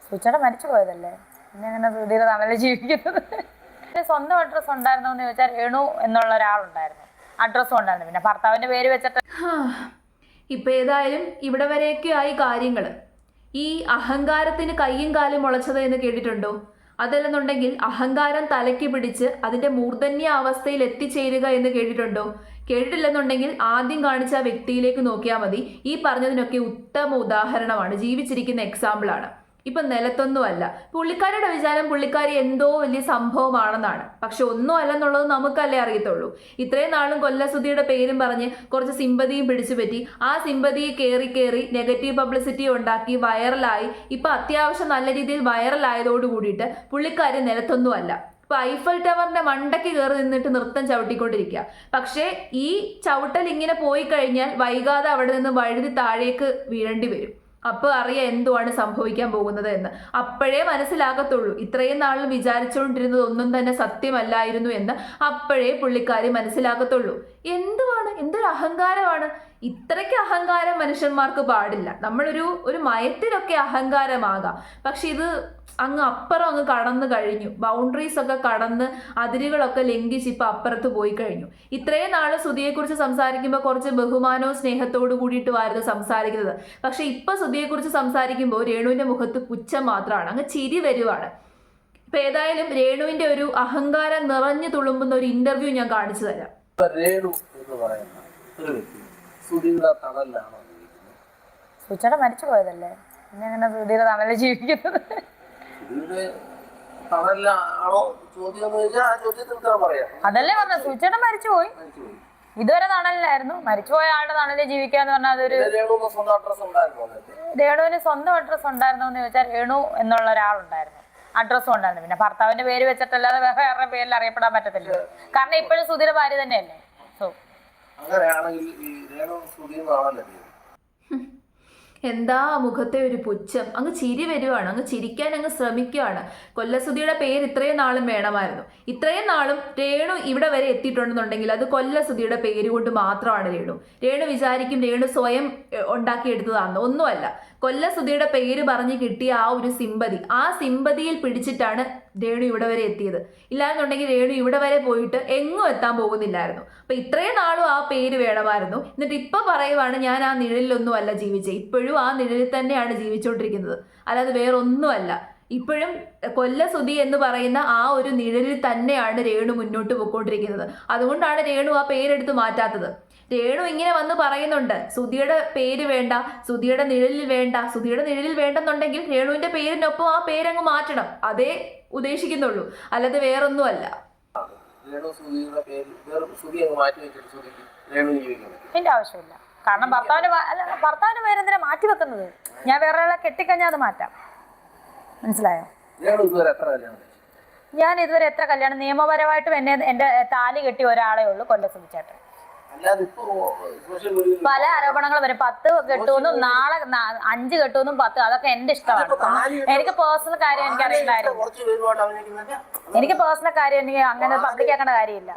സുചേട്ടൻ മരിച്ചു പോയതല്ലേ, പിന്നെ അങ്ങനെ ശ്രുതിയുടെ തണലിൽ ജീവിക്കുന്നത്. സ്വന്തം അഡ്രസ്സ് ഉണ്ടായിരുന്നോ എന്ന് ചോദിച്ചാൽ രേണു എന്നുള്ള ഒരാളുണ്ടായിരുന്നു, അഡ്രസ്സും ഉണ്ടായിരുന്നു. പിന്നെ ഭർത്താവിന്റെ പേര് വെച്ചിട്ട് ഇപ്പൊ ഏതായാലും ഇവിടെ വരെയൊക്കെ ആയി കാര്യങ്ങൾ. ഈ അഹങ്കാരത്തിന് കയ്യും കാലും മുളച്ചത് എന്ന് കേട്ടിട്ടുണ്ടോ? അതല്ലെന്നുണ്ടെങ്കിൽ അഹങ്കാരം തലയ്ക്ക് പിടിച്ച് അതിന്റെ മൂർധന്യ അവസ്ഥയിൽ എത്തിച്ചേരുക എന്ന് കേട്ടിട്ടുണ്ടോ? കേട്ടിട്ടില്ലെന്നുണ്ടെങ്കിൽ ആദ്യം കാണിച്ച ആ വ്യക്തിയിലേക്ക് നോക്കിയാൽ മതി. ഈ പറഞ്ഞതിനൊക്കെ ഉത്തമ ഉദാഹരണമാണ്, ജീവിച്ചിരിക്കുന്ന എക്സാമ്പിൾ ആണ്. ഇപ്പൊ നിലത്തൊന്നുമല്ല. പുള്ളിക്കാരിയുടെ വിചാരം പുള്ളിക്കാരി എന്തോ വലിയ സംഭവമാണെന്നാണ്. പക്ഷെ ഒന്നും അല്ലെന്നുള്ളത് നമുക്കല്ലേ അറിയത്തുള്ളൂ. ഇത്രയും നാളും കൊല്ലസുധിയുടെ പേരും പറഞ്ഞ് കുറച്ച് സിമ്പതിയും പിടിച്ചു പറ്റി, ആ സിമ്പതിയെ കയറി കയറി നെഗറ്റീവ് പബ്ലിസിറ്റി ഉണ്ടാക്കി വൈറലായി. ഇപ്പൊ അത്യാവശ്യം നല്ല രീതിയിൽ വൈറലായതോട് കൂടിയിട്ട് പുള്ളിക്കാരി നിലത്തൊന്നുമല്ല. ഇപ്പൊ ഐഫൽ ടവറിന്റെ മണ്ടയ്ക്ക് കയറി നിന്നിട്ട് നൃത്തം ചവിട്ടിക്കൊണ്ടിരിക്കുക. പക്ഷേ ഈ ചവിട്ടൽ ഇങ്ങനെ പോയി കഴിഞ്ഞാൽ വൈകാതെ അവിടെ നിന്ന് വഴുതി താഴേക്ക് വീഴേണ്ടി വരും. അപ്പോൾ അറിയാം എന്തുവാണ് സംഭവിക്കാൻ പോകുന്നത് എന്ന്. അപ്പോഴേ മനസ്സിലാകത്തുള്ളൂ ഇത്രയും നാളിൽ വിചാരിച്ചുകൊണ്ടിരുന്നത് ഒന്നും തന്നെ സത്യമല്ലായിരുന്നു എന്ന്. അപ്പോഴേ പുള്ളിക്കാരി മനസ്സിലാകത്തുള്ളൂ. എന്തൊരു അഹങ്കാരമാണ്. ഇത്രയ്ക്ക് അഹങ്കാരം മനുഷ്യന്മാർക്ക് പാടില്ല. നമ്മളൊരു മയത്തിലൊക്കെ അഹങ്കാരമാകാം, പക്ഷെ ഇത് അപ്പുറം കടന്നു കഴിഞ്ഞു. ബൗണ്ടറീസ് ഒക്കെ കടന്ന് അതിരുകളൊക്കെ ലംഘിച്ച് ഇപ്പൊ അപ്പുറത്ത് പോയി കഴിഞ്ഞു. ഇത്രയും നാള് സുധിയെക്കുറിച്ച് സംസാരിക്കുമ്പോൾ കുറച്ച് ബഹുമാനവും സ്നേഹത്തോടു കൂടിയിട്ടുമായിരുന്നു സംസാരിക്കുന്നത്. പക്ഷെ ഇപ്പൊ സുധിയെക്കുറിച്ച് സംസാരിക്കുമ്പോൾ രേണുവിന്റെ മുഖത്ത് പുച്ഛം മാത്രമാണ്, ചിരി വരുവാണ്. ഇപ്പൊ ഏതായാലും രേണുവിന്റെ ഒരു അഹങ്കാരം നിറഞ്ഞു തുളുമ്പുന്ന ഒരു ഇന്റർവ്യൂ ഞാൻ കാണിച്ചു തരാം. രേണു എന്ന് പറയുന്ന ഒരു വ്യക്തി സുധിയുടെ തണലിലാണോ ജീവിക്കുന്നത്? സുചേട്ടൻ മരിച്ചു പോയതല്ലേ, പിന്നെ അങ്ങനെ ശ്രുതിയുടെ തണലിൽ ജീവിക്കുന്നത്. സുധിയുടെ തണലിലാണോ ചോദ്യം എന്ന് ചോദിച്ചാൽ ആ ചോദ്യത്തിന് പറയാം. അതല്ലേ പറഞ്ഞത്, സുചേട്ടൻ മരിച്ചുപോയി, ഇതുവരെ തണലിലായിരുന്നു. മരിച്ചുപോയ ആളുടെ തണലിൽ ജീവിക്കാന്ന് പറഞ്ഞാൽ അതൊരു. രേണുവിന് സ്വന്തം അഡ്രസ് ഉണ്ടായിരുന്നോ? രേണുവിന് സ്വന്തം അഡ്രസ്സ് ഉണ്ടായിരുന്നോ എന്ന് ചോദിച്ചാൽ രേണു എന്നുള്ള ഒരാളുണ്ടായിരുന്നു, അഡ്രസ്സും ഉണ്ടായിരുന്നു. പിന്നെ ഭർത്താവിന്റെ പേര് വെച്ചിട്ടല്ലാതെ വേറെ പേരിൽ അറിയപ്പെടാൻ പറ്റത്തില്ല. കാരണം ഇപ്പോഴും സുധിയുടെ ഭാര്യ തന്നെയല്ലേ. സോ അങ്ങനെയാണെങ്കിൽ ഈ രേണു സുധി എന്നാണല്ലേ? എന്താ മുഖത്തെ ഒരു പുച്ഛം. ചിരി വരുവാണ്, ചിരിക്കാൻ ശ്രമിക്കുകയാണ്. കൊല്ലസുധിയുടെ പേര് ഇത്രയും നാളും വേണമായിരുന്നു. ഇത്രയും നാളും രേണു ഇവിടെ വരെ എത്തിയിട്ടുണ്ടെന്നുണ്ടെങ്കിൽ അത് കൊല്ലസുധിയുടെ പേര് കൊണ്ട് മാത്രമാണ്. രേണു വിചാരിക്കും രേണു സ്വയം ഉണ്ടാക്കിയെടുത്തതാണെന്ന്. ഒന്നുമല്ല, കൊല്ലസുധിയുടെ പേര് പറഞ്ഞ് കിട്ടിയ ആ ഒരു സിമ്പതി, ആ സിമ്പതിയിൽ പിടിച്ചിട്ടാണ് രേണു ഇവിടെ വരെ എത്തിയത്. ഇല്ലാന്നുണ്ടെങ്കിൽ രേണു ഇവിടെ വരെ പോയിട്ട് എങ്ങും എത്താൻ പോകുന്നില്ലായിരുന്നു. അപ്പൊ ഇത്രയും നാളും ആ പേര് വേണമായിരുന്നു. എന്നിട്ട് ഇപ്പൊ പറയുവാണ് ഞാൻ ആ നിഴലിലൊന്നും അല്ല ജീവിച്ചത്. ഇപ്പോഴും ആ നിഴലിൽ തന്നെയാണ് ജീവിച്ചുകൊണ്ടിരിക്കുന്നത്, അല്ലാതെ വേറൊന്നുമല്ല. ഇപ്പോഴും കൊല്ലസുധി എന്ന് പറയുന്ന ആ ഒരു നിഴലിൽ തന്നെയാണ് രേണു മുന്നോട്ട് പോയിക്കൊണ്ടിരിക്കുന്നത്. അതുകൊണ്ടാണ് രേണു ആ പേരെടുത്ത് മാറ്റാത്തത്. രേണു ഇങ്ങനെ വന്ന് പറയുന്നുണ്ട് സുധിയുടെ പേര് വേണ്ട, സുധിയുടെ നിഴലിൽ വേണ്ട. സുധിയുടെ നിഴലിൽ വേണ്ടെന്നുണ്ടെങ്കിൽ രേണുവിന്റെ പേരിനൊപ്പം ആ പേരങ്ങ് മാറ്റണം, അതേ ഉദ്ദേശിക്കുന്നുള്ളൂ, അല്ലാതെ വേറൊന്നുമല്ല. എന്റെ ആവശ്യമില്ല. കാരണം ഭർത്താവിന്റെ പേരെന്തിനാ മാറ്റി വെക്കുന്നത്? ഞാൻ വേറെ ആളെ കെട്ടിക്കഴിഞ്ഞാൽ അത് മാറ്റാം. മനസ്സിലായോ? ഞാൻ ഇതുവരെ എത്ര കല്യാണം നിയമപരമായിട്ടും എന്റെ താലി കെട്ടിയ ഒരാളെ ഉള്ളൂ, കൊല്ലസുധി ചേട്ടൻ. പല ആരോപണങ്ങൾ വരും, 10 കെട്ടുമെന്നും നാളെ 5 കെട്ടുമെന്നും 10, അതൊക്കെ എന്റെ ഇഷ്ടമാണ്. എനിക്ക് പേഴ്സണൽ കാര്യം എനിക്ക് അറിയണ്ടായിരുന്നു. എനിക്ക് പേഴ്സണൽ കാര്യം എനിക്ക് അങ്ങനെ പബ്ലിക് ആക്കേണ്ട കാര്യമില്ല.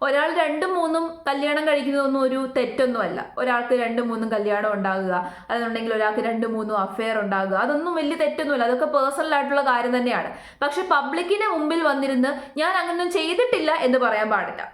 ഒരാൾ 2-3 കല്യാണം കഴിക്കുന്നതൊന്നും ഒരു തെറ്റൊന്നുമല്ല. ഒരാൾക്ക് 2-3 കല്യാണം ഉണ്ടാകുക, അതെന്നുണ്ടെങ്കിൽ ഒരാൾക്ക് 2-3 അഫെയർ ഉണ്ടാകുക, അതൊന്നും വലിയ തെറ്റൊന്നുമില്ല. അതൊക്കെ പേഴ്സണൽ ആയിട്ടുള്ള കാര്യം തന്നെയാണ്. പക്ഷെ പബ്ലിക്കിന്റെ മുമ്പിൽ വന്നിരുന്ന് ഞാൻ അങ്ങനൊന്നും ചെയ്തിട്ടില്ല എന്ന് പറയാൻ പാടില്ല.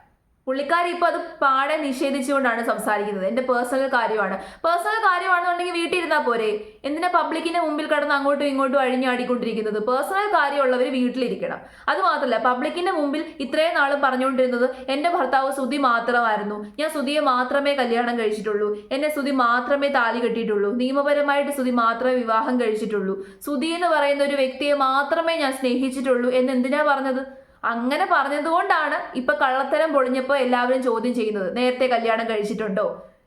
പുള്ളിക്കാരി ഇപ്പൊ അത് പാടെ നിഷേധിച്ചുകൊണ്ടാണ് സംസാരിക്കുന്നത്. എന്റെ പേഴ്സണൽ കാര്യമാണെന്നുണ്ടെങ്കിൽ വീട്ടിൽ ഇരുന്നാൽ പോരെ? എന്തിനാ പബ്ലിക്കിന്റെ മുമ്പിൽ കടന്ന് അങ്ങോട്ടും ഇങ്ങോട്ടും അഴിഞ്ഞാടിക്കൊണ്ടിരിക്കുന്നത്? പേഴ്സണൽ കാര്യമുള്ളവർ വീട്ടിലിരിക്കണം. അത് മാത്രമല്ല, പബ്ലിക്കിന്റെ മുമ്പിൽ ഇത്രയും നാളും പറഞ്ഞുകൊണ്ടിരുന്നത് എന്റെ ഭർത്താവ് സുധി മാത്രമായിരുന്നു, ഞാൻ സുധിയെ മാത്രമേ കല്യാണം കഴിച്ചിട്ടുള്ളൂ, എന്നെ സുധി മാത്രമേ താലി കെട്ടിയിട്ടുള്ളൂ, നിയമപരമായിട്ട് സുധി മാത്രമേ വിവാഹം കഴിച്ചിട്ടുള്ളൂ, സുധി എന്ന് പറയുന്ന ഒരു വ്യക്തിയെ മാത്രമേ ഞാൻ സ്നേഹിച്ചിട്ടുള്ളൂ എന്ന് എന്തിനാ പറഞ്ഞത്? അങ്ങനെ പറഞ്ഞതുകൊണ്ടാണ് ഇപ്പൊ കള്ളത്തരം പൊളിഞ്ഞപ്പോൾ എല്ലാവരും ചോദ്യം ചെയ്യുന്നത്, നേരത്തെ കല്യാണം കഴിച്ചിട്ടുണ്ടോ?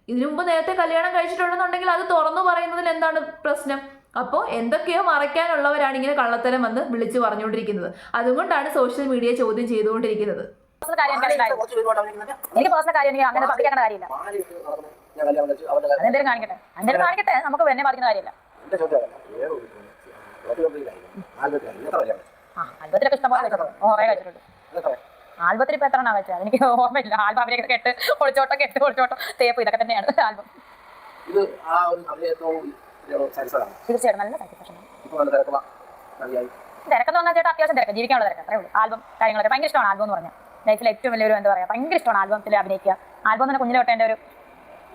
ഇതിനു മുമ്പ് നേരത്തെ കല്യാണം കഴിച്ചിട്ടുണ്ടെന്നുണ്ടെങ്കിൽ അത് തുറന്നു പറയുന്നതിൽ എന്താണ് പ്രശ്നം? അപ്പോൾ എന്തൊക്കെയോ മറയ്ക്കാനുള്ളവരാണ് ഇങ്ങനെ കള്ളത്തരം വന്ന് വിളിച്ചു പറഞ്ഞുകൊണ്ടിരിക്കുന്നത്. അതുകൊണ്ടാണ് സോഷ്യൽ മീഡിയ ചോദ്യം ചെയ്തുകൊണ്ടിരിക്കുന്നത്. എനിക്ക് പേഴ്സണൽ കാര്യം അങ്ങനെ പബ്ലിക്കാക്കേണ്ട കാര്യമില്ല. അതെന്തെങ്കിലും കാണിക്കട്ടെ, നമുക്ക് എന്നെ ബാധിക്കുന്ന കാര്യമില്ല. ആൽബത്തിലൊക്കെ ഇഷ്ടംപോലെ വെച്ചിട്ടുണ്ട്, കുറേ വെച്ചിട്ടുണ്ട്. ആൽബത്തിൽ ഇപ്പൊ എത്ര വെച്ചത് എനിക്ക് ഓർമ്മയില്ല. ആൽബം അവരൊക്കെ കെട്ട് ഒളിച്ചോട്ടം തേപ്പ്, ഇതൊക്കെ തന്നെയാണ് ആൽബം. തീർച്ചയായിട്ടും നല്ല സാറ്റിസ്ഫാക്ഷൻ. ഇപ്പോൾ നല്ല തിരക്കുള്ള നടിയായി. തിരക്കെന്ന് പറഞ്ഞാൽ ചേട്ടാ അത്യാവശ്യം തിരക്ക്, ജീവിക്കാനുള്ള തിരക്ക് അത്രേ ഉള്ളൂ. ആൽബം കാര്യങ്ങളൊക്കെ ഭയങ്കര ഇഷ്ടമാണ്. ആൽബം എന്ന് പറഞ്ഞാൽ ലൈഫിൽ ഏറ്റവും വലിയൊരു എന്താ പറയുക, ഭയങ്കര ഇഷ്ടമാണ് ആൽബത്തിൽ അഭിനയിക്കുക. ആൽബം തന്നെ കുഞ്ഞിലെ തൊട്ട് എൻ്റെ ഒരു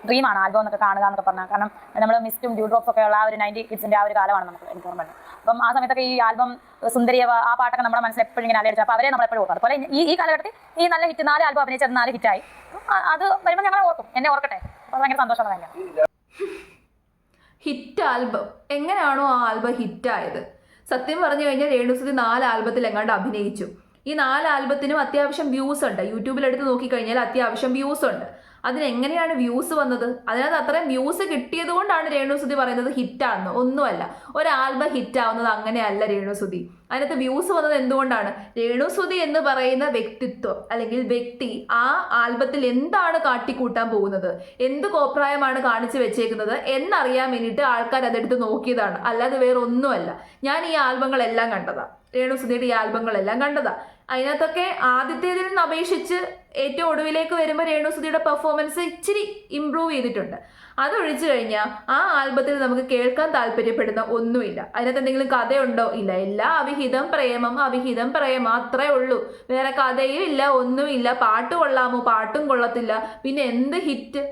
ഡ്രീമാണ് ആൽബം എന്നൊക്കെ കാണുക എന്നൊക്കെ പറഞ്ഞാൽ. കാരണം നമ്മൾ മിസ്റ്റും ഡ്യൂ ഡ്രോപ്സ് ഒക്കെ ഉള്ള ആ ഒരു 90 കിഡ്സിൻ്റെ ആ ഒരു കാലമാണ് നമുക്ക് എനിക്ക് ഓർമ്മയുണ്ട്. അപ്പം ആ സമയത്തൊക്കെ ഈ ആൽബം സുന്ദരിയവ ആ പാട്ടൊക്കെ നമ്മുടെ മനസ്സിൽ എപ്പോഴും ഇങ്ങനെ അലയടിച്ചു. അപ്പോൾ അവരെ നമ്മളെപ്പോഴും ഓർക്കും. അതുപോലെ ഈ കാലഘട്ടത്തിൽ ഈ നല്ല ഹിറ്റ് 4 ആൽബം അഭിനയിച്ചത് 4 ഹിറ്റായി. അത് വരുമ്പോൾ ഞങ്ങൾ ഓർക്കും, എന്നെ ഓർക്കട്ടെ. അപ്പോൾ ഭയങ്കര സന്തോഷമുള്ള കാര്യമാണ്. ഹിറ്റ് ആൽബം എങ്ങനെയാണോ ആ ആൽബം ഹിറ്റായത്? സത്യം പറഞ്ഞു കഴിഞ്ഞാൽ രേണുസുതി 4 ആൽബത്തിൽ എങ്ങാണ്ട് അഭിനയിച്ചു. ഈ 4 ആൽബത്തിനും അത്യാവശ്യം വ്യൂസ് ഉണ്ട്. യൂട്യൂബിൽ എടുത്ത് നോക്കിക്കഴിഞ്ഞാൽ അത്യാവശ്യം വ്യൂസ് ഉണ്ട്. അതിനെങ്ങനെയാണ് വ്യൂസ് വന്നത്? അതിനകത്ത് അത്രയും വ്യൂസ് കിട്ടിയത് കൊണ്ടാണ് രേണുസുതി പറയുന്നത് ഹിറ്റാണെന്ന്. ഒന്നുമല്ല, ഒരു ആൽബം ഹിറ്റാവുന്നത് അങ്ങനെയല്ല രേണുസുതി. അതിനകത്ത് വ്യൂസ് വന്നത് എന്തുകൊണ്ടാണ്? രേണുസുതി എന്ന് പറയുന്ന വ്യക്തിത്വം അല്ലെങ്കിൽ വ്യക്തി ആ ആൽബത്തിൽ എന്താണ് കാട്ടിക്കൂട്ടാൻ പോകുന്നത്, എന്ത് കോപ്രായമാണ് കാണിച്ചു വെച്ചേക്കുന്നത് എന്നറിയാൻ വേണ്ടിയിട്ട് ആൾക്കാർ അതെടുത്ത് നോക്കിയതാണ്, അല്ലാതെ വേറെ ഒന്നുമല്ല. ഞാൻ ഈ ആൽബങ്ങളെല്ലാം കണ്ടതാ, രേണുസുതിയുടെ ഈ ആൽബങ്ങളെല്ലാം കണ്ടതാ. അതിനകത്തൊക്കെ ആദ്യത്തേതിൽ നിന്ന് അപേക്ഷിച്ച് ഏറ്റവും ഒടുവിലേക്ക് വരുമ്പോൾ രേണുസുതിയുടെ പെർഫോമൻസ് ഇച്ചിരി ഇമ്പ്രൂവ് ചെയ്തിട്ടുണ്ട്. അതൊഴിച്ചു കഴിഞ്ഞാൽ ആ ആൽബത്തിൽ നമുക്ക് കേൾക്കാൻ താല്പര്യപ്പെടുന്ന ഒന്നുമില്ല. അതിനകത്ത് എന്തെങ്കിലും കഥയുണ്ടോ? ഇല്ല. എല്ലാം അവിഹിതം പ്രേമം, അവിഹിതം പ്രേമം, അത്രേ ഉള്ളൂ. വേറെ കഥയും ഇല്ല, ഒന്നുമില്ല. പാട്ട് കൊള്ളാമോ? പാട്ടും കൊള്ളത്തില്ല. പിന്നെ എന്ത് ഹിറ്റ്?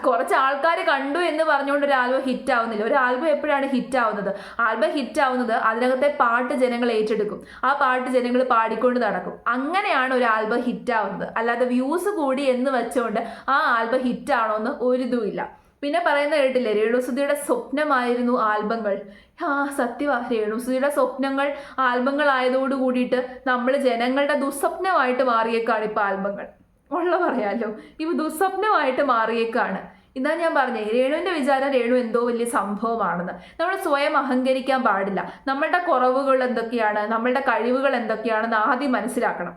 കുറച്ച് ആൾക്കാർ കണ്ടു എന്ന് പറഞ്ഞുകൊണ്ട് ഒരു ആൽബം ഹിറ്റ് ആവുന്നില്ല. ഒരു ആൽബം എപ്പോഴാണ് ഹിറ്റ് ആവുന്നത്? ആൽബം ഹിറ്റ് ആവുന്നത് അതിനകത്തെ പാട്ട് ജനങ്ങൾ ഏറ്റെടുക്കും, ആ പാട്ട് ജനങ്ങൾ പാടിക്കൊണ്ട് നടക്കും. അങ്ങനെയാണ് ഒരു ആൽബം ഹിറ്റ് ആവുന്നത്. അല്ലാതെ വ്യൂസ് കൂടി എന്ന് വെച്ചുകൊണ്ട് ആ ആൽബം ഹിറ്റ് ആണോ എന്ന് ഒരിതുമില്ല. പിന്നെ പറയുന്ന കേട്ടില്ലേ, രേണുസുതിയുടെ സ്വപ്നമായിരുന്നു ആൽബങ്ങൾ. സത്യവാ, രേണുസുതിയുടെ സ്വപ്നങ്ങൾ ആൽബങ്ങൾ ആയതോട് കൂടിയിട്ട് നമ്മൾ ജനങ്ങളുടെ ദുസ്വപ്നമായിട്ട് മാറിയേക്കാണ് ഇപ്പം ആൽബങ്ങൾ. ഉള്ള പറയാലോ, ഇവ ദുസ്വപ്നമായിട്ട് മാറിയേക്കാണ്. ഇതാ ഞാൻ പറഞ്ഞേ, രേണുവിൻ്റെ വിചാരം രേണു എന്തോ വലിയ സംഭവമാണെന്ന്. നമ്മൾ സ്വയം അഹങ്കരിക്കാൻ പാടില്ല. നമ്മളുടെ കുറവുകൾ എന്തൊക്കെയാണ്, നമ്മളുടെ കഴിവുകൾ എന്തൊക്കെയാണെന്ന് ആദ്യം മനസ്സിലാക്കണം.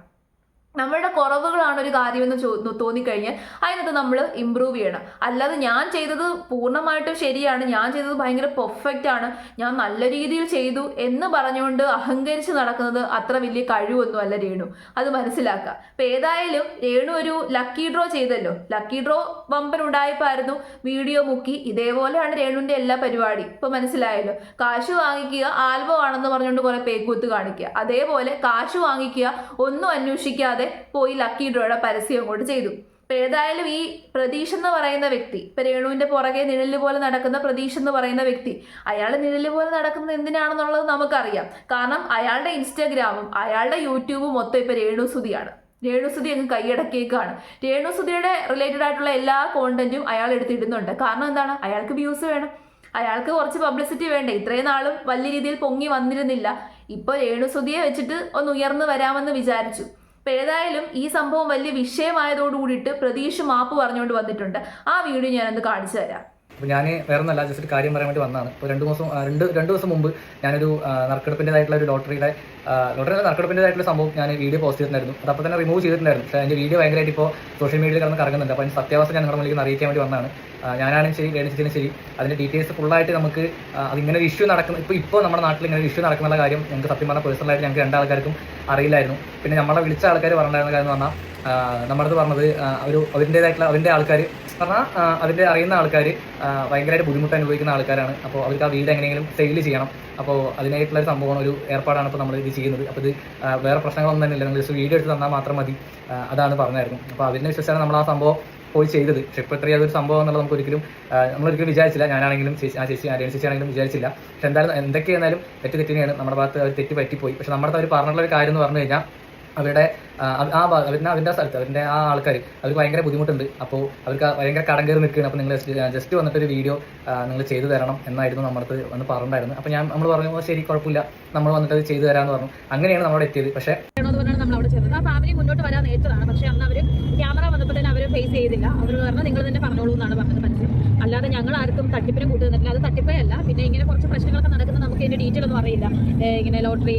നമ്മളുടെ കുറവുകളാണ് ഒരു കാര്യമെന്ന് തോന്നിക്കഴിഞ്ഞാൽ അതിനകത്ത് നമ്മൾ ഇമ്പ്രൂവ് ചെയ്യണം. അല്ലാതെ ഞാൻ ചെയ്തത് പൂർണ്ണമായിട്ടും ശരിയാണ്, ഞാൻ ചെയ്തത് ഭയങ്കര പെർഫെക്റ്റ് ആണ്, ഞാൻ നല്ല രീതിയിൽ ചെയ്തു എന്ന് പറഞ്ഞുകൊണ്ട് അഹങ്കരിച്ച് നടക്കുന്നത് അത്ര വലിയ കഴിവൊന്നും അല്ല രേണു. അത് മനസ്സിലാക്കുക. അപ്പം ഏതായാലും രേണു ഒരു ലക്കി ഡ്രോ ചെയ്തല്ലോ. ലക്കി ഡ്രോ വമ്പൻ ഉണ്ടായപ്പായിരുന്നു, വീഡിയോ മുക്കി. ഇതേപോലെയാണ് രേണുവിൻ്റെ എല്ലാ പരിപാടി. ഇപ്പം മനസ്സിലായല്ലോ. കാശ് വാങ്ങിക്കുക, ആൽബം ആണെന്ന് പറഞ്ഞുകൊണ്ട് കുറെ പേക്കൂത്ത് കാണിക്കുക. അതേപോലെ കാശ് വാങ്ങിക്കുക, ഒന്നും അന്വേഷിക്കാതെ പോയി ലക്കി ഡ്രോയുടെ പരസ്യം അങ്ങോട്ട് ചെയ്തു. ഇപ്പൊ ഏതായാലും ഈ പ്രതീഷ് എന്ന് പറയുന്ന വ്യക്തി, ഇപ്പൊ രേണുവിന്റെ പുറകെ നിഴല് പോലെ നടക്കുന്ന പ്രതീഷ് എന്ന് പറയുന്ന വ്യക്തി, അയാൾ നിഴല് പോലെ നടക്കുന്നത് എന്തിനാണെന്നുള്ളത് നമുക്കറിയാം. കാരണം അയാളുടെ ഇൻസ്റ്റാഗ്രാമും അയാളുടെ യൂട്യൂബും മൊത്തം ഇപ്പൊ രേണുസുതിയാണ്. രേണുസുതി അങ്ങ് കൈയടക്കിയേക്കാണ്. രേണുസുതിയുടെ റിലേറ്റഡ് ആയിട്ടുള്ള എല്ലാ കോണ്ടന്റും അയാൾ എടുത്തിടുന്നുണ്ട്. കാരണം എന്താണ്? അയാൾക്ക് വ്യൂസ് വേണം, അയാൾക്ക് കുറച്ച് പബ്ലിസിറ്റി വേണ്ടേ. ഇത്രയും നാളും വലിയ രീതിയിൽ പൊങ്ങി വന്നിരുന്നില്ല. ഇപ്പൊ രേണുസുതിയെ വെച്ചിട്ട് ഒന്ന് ഉയർന്നു വരാമെന്ന് വിചാരിച്ചു. അപ്പം ഏതായാലും ഈ സംഭവം വലിയ വിഷയമായതോടുകൂടിയിട്ട് പ്രതീഷ് മാപ്പ് പറഞ്ഞുകൊണ്ട് വന്നിട്ടുണ്ട്. ആ വീഡിയോ ഞാനൊന്ന് കാണിച്ചു തരാം. അപ്പോൾ ഞാൻ വേറെ ഒന്നല്ല, ജസ്റ്റ് ഒരു കാര്യം പറയാൻ വേണ്ടി വന്നതാണ്. ഇപ്പോൾ രണ്ട് ദിവസം മുമ്പ് ഞാനൊരു നറുക്കെടുപ്പിൻ്റെതായിട്ടുള്ള ഒരു ലോട്ടറിയുടെ നറുക്കെടുപ്പിൻ്റെതായിട്ടുള്ള സംഭവം ഞാൻ വീഡിയോ പോസ്റ്റ് ചെയ്തിട്ടുണ്ടായിരുന്നു. അത് അപ്പോൾ തന്നെ റിമൂവ് ചെയ്തിട്ടുണ്ടായിരുന്നു. പക്ഷേ അതിൻ്റെ വീഡിയോ ഭയങ്കരമായിട്ട് ഇപ്പോൾ സോഷ്യൽ മീഡിയയിൽ കിടന്ന് കറങ്ങുന്നുണ്ട്. അപ്പോൾ അതിന് സത്യാവസ്ഥ ഞാൻ നിങ്ങളുടെ മുന്നിൽ അറിയിക്കാൻ വേണ്ടി വന്നതാണ്. ഞാനാണെങ്കിൽ ശരി, രേണുസുതിനും ശരി, അതിൻ്റെ ഡീറ്റെയിൽസ് ഫുള്ളായിട്ട് നമുക്ക് അതിങ്ങനെ ഒരു ഇഷ്യൂ നടക്കുന്ന ഇപ്പോൾ നമ്മുടെ നാട്ടിൽ ഇങ്ങനെ ഒരു ഇഷ്യൂ നടക്കുന്ന കാര്യം ഞങ്ങൾക്ക് സത്യം പറഞ്ഞാൽ പേഴ്സണലായിട്ട് ഞങ്ങൾക്ക് രണ്ടാൾക്കാർക്കും അറിയില്ലായിരുന്നു. പിന്നെ നമ്മളെ വിളിച്ച ആൾക്കാർ പറഞ്ഞിട്ടുണ്ടായിരുന്ന കാര്യം എന്ന് പറഞ്ഞാൽ നമ്മളത് പറഞ്ഞത് അതിൻ്റെ ആൾക്കാർ പറഞ്ഞാൽ അതിൻ്റെ അറിയുന്ന ആൾക്കാർ ഭയങ്കരമായിട്ട് ബുദ്ധിമുട്ട് അനുഭവിക്കുന്ന ആൾക്കാരാണ്. അപ്പോൾ അവർക്ക് ആ വീട് എങ്ങനെയെങ്കിലും സെയിൽ ചെയ്യണം. അപ്പോൾ അതിനായിട്ടുള്ള ഒരു സംഭവമാണ്, ഒരു ഏർപ്പാടാണ് ഇപ്പോൾ നമ്മൾ ഇത് ചെയ്യുന്നത്. അപ്പോൾ ഇത് വേറെ പ്രശ്നങ്ങളൊന്നും തന്നെ ഇല്ല, നിങ്ങൾ ജസ്റ്റ് വീഡിയോ എടുത്ത് തന്നാൽ മാത്രം മതി, അതാണ് പറഞ്ഞായിരുന്നു. അപ്പോൾ അതിനെ വിശ്വസിച്ചാണ് നമ്മൾ ആ സംഭവം പോയി ചെയ്തത്. പക്ഷേ ഇപ്പോൾ ഇത്രയും അതൊരു സംഭവം എന്നുള്ളത് നമ്മളൊരിക്കലും വിചാരിച്ചില്ല. ഞാനാണെങ്കിലും ചേച്ചിയാണെങ്കിലും വിചാരിച്ചില്ല. പക്ഷെ എന്തായാലും എന്തൊക്കെയായിരുന്നാലും തെറ്റിനെയാണ് നമ്മുടെ ഭാഗത്ത് അവർ തെറ്റ് പറ്റിപ്പോയി. പക്ഷെ നമ്മുടെ അവർ പറഞ്ഞിട്ടുള്ള ഒരു കാര്യം എന്ന് പറഞ്ഞു കഴിഞ്ഞാൽ അവരുടെ അതിൻ്റെ സ്ഥലത്ത് അവരുടെ ആ ആൾക്കാർ അവർക്ക് ഭയങ്കര ബുദ്ധിമുട്ടുണ്ട്. അപ്പോൾ അവർക്ക് ഭയങ്കര കടം കയറി നിൽക്കുകയാണ്. അപ്പോൾ നിങ്ങൾ ജസ്റ്റ് വന്നിട്ടൊരു വീഡിയോ നിങ്ങൾ ചെയ്തു തരണം എന്നായിരുന്നു നമ്മളടുത്ത് വന്ന് പറഞ്ഞിട്ടുണ്ടായിരുന്നു. അപ്പോൾ നമ്മൾ പറഞ്ഞു ശരി, കുഴപ്പമില്ല, നമ്മൾ വന്നിട്ട് അത് ചെയ്തു തരാമെന്ന് പറഞ്ഞു. അങ്ങനെയാണ് നമ്മളവിടെ എത്തിയത്. പക്ഷേ നമ്മൾ അവിടെ ചെന്നത് ആ ഫാമിലി മുന്നോട്ട് വരാൻ നേരത്തതാണ്. പക്ഷേ അന്ന് അവർ ക്യാമറ വന്നപ്പോൾ തന്നെ അവർ ഫേസ് ചെയ്തില്ല. അവർ പറഞ്ഞാൽ നിങ്ങൾ തന്നെ പറഞ്ഞോളൂ എന്നാണ് പറഞ്ഞത് പരസ്യം. അല്ലാതെ ഞങ്ങൾ ആർക്കും തട്ടിപ്പിനും കൂട്ടി നിന്നിട്ടില്ല. അത് തട്ടിപ്പേ അല്ല. പിന്നെ ഇങ്ങനെ കുറച്ച് പ്രശ്നങ്ങളൊക്കെ നടക്കുന്നത് നമുക്ക് ഇതിന്റെ ഡീറ്റെയിൽ ഒന്നും അറിയില്ല. ഇങ്ങനെ ലോട്ടറി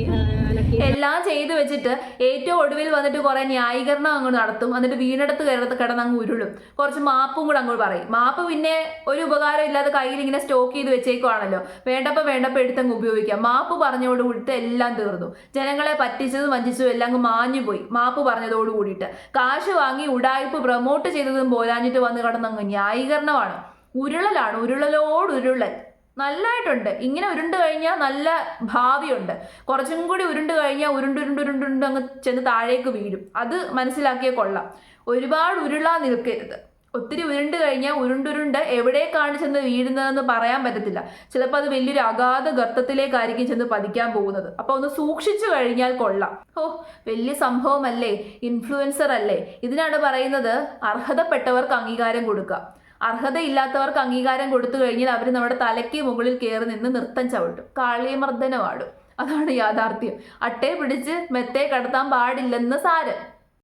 എല്ലാം ചെയ്തു വെച്ചിട്ട് ഏറ്റവും ഒടുവിൽ വന്നിട്ട് കുറെ ന്യായീകരണം അങ്ങോട്ട് നടത്തും. എന്നിട്ട് വീണെടുത്ത് കിടന്ന് അങ്ങ് ഉരുളും. കുറച്ച് മാപ്പും കൂടെ അങ്ങോട്ട് പറയും. മാപ്പ് പിന്നെ ഒരു ഉപകാരം ഇല്ലാതെ കയ്യിൽ ഇങ്ങനെ സ്റ്റോക്ക് ചെയ്ത് വെച്ചേക്കുവാണല്ലോ, വേണ്ടപ്പോൾ എടുത്തങ്ങ് ഉപയോഗിക്കാം. മാപ്പ് പറഞ്ഞതോടുകൂടിയിട്ട് എല്ലാം തീർന്നു. ജനങ്ങളെ പറ്റിച്ചതും വഞ്ചിച്ചതും എല്ലാം അങ്ങ് മാഞ്ഞു പോയി മാപ്പ് പറഞ്ഞതോട് കൂടിയിട്ട്. കാശ് വാങ്ങി ഉടായ്പ് പ്രൊമോട്ട് ചെയ്തതും പോരാഞ്ഞിട്ട് വന്ന് കിടന്നങ്ങ് ന്യായീകരണമാണ്, ഉരുളലാണ്, ഉരുളലോടുരുളൽ. നല്ലതായിട്ടുണ്ട്. ഇങ്ങനെ ഉരുണ്ട് കഴിഞ്ഞാൽ നല്ല ഭാവിയുണ്ട്. കുറച്ചും കൂടി ഉരുണ്ട് കഴിഞ്ഞാൽ ഉരുണ്ടുരുണ്ടുരുണ്ടുരുണ്ട് അങ്ങ് ചെന്ന് താഴേക്ക് വീഴും. അത് മനസ്സിലാക്കിയേ കൊള്ളാം. ഒരുപാട് ഉരുളാൻ നിൽക്കരുത്. ഒത്തിരി ഉരുണ്ട് കഴിഞ്ഞാൽ ഉരുണ്ടുരുണ്ട് എവിടേക്കാണ് ചെന്ന് വീഴുന്നതെന്ന് പറയാൻ പറ്റത്തില്ല. ചിലപ്പോൾ അത് വലിയൊരു അഗാധ ഗർത്തത്തിലേക്കായിരിക്കും ചെന്ന് പതിക്കാൻ പോകുന്നത്. അപ്പോൾ ഒന്ന് സൂക്ഷിച്ചു കഴിഞ്ഞാൽ കൊള്ളാം. വലിയ സംഭവമല്ലേ, ഇൻഫ്ലുവൻസർ അല്ലേ. ഇതിനാണ് പറയുന്നത് അർഹതപ്പെട്ടവർക്ക് അംഗീകാരം കൊടുക്കുക. അർഹതയില്ലാത്തവർക്ക് അംഗീകാരം കൊടുത്തു കഴിഞ്ഞാൽ അവർ നമ്മുടെ തലയ്ക്ക് മുകളിൽ കയറി നിന്ന് നൃത്തം ചവിട്ടും, കാളിയമർദ്ദനമാടും. അതാണ് യാഥാർത്ഥ്യം. അട്ടയെ പിടിച്ച് മെത്തയെ കടത്താൻ പാടില്ലെന്ന് സാരം.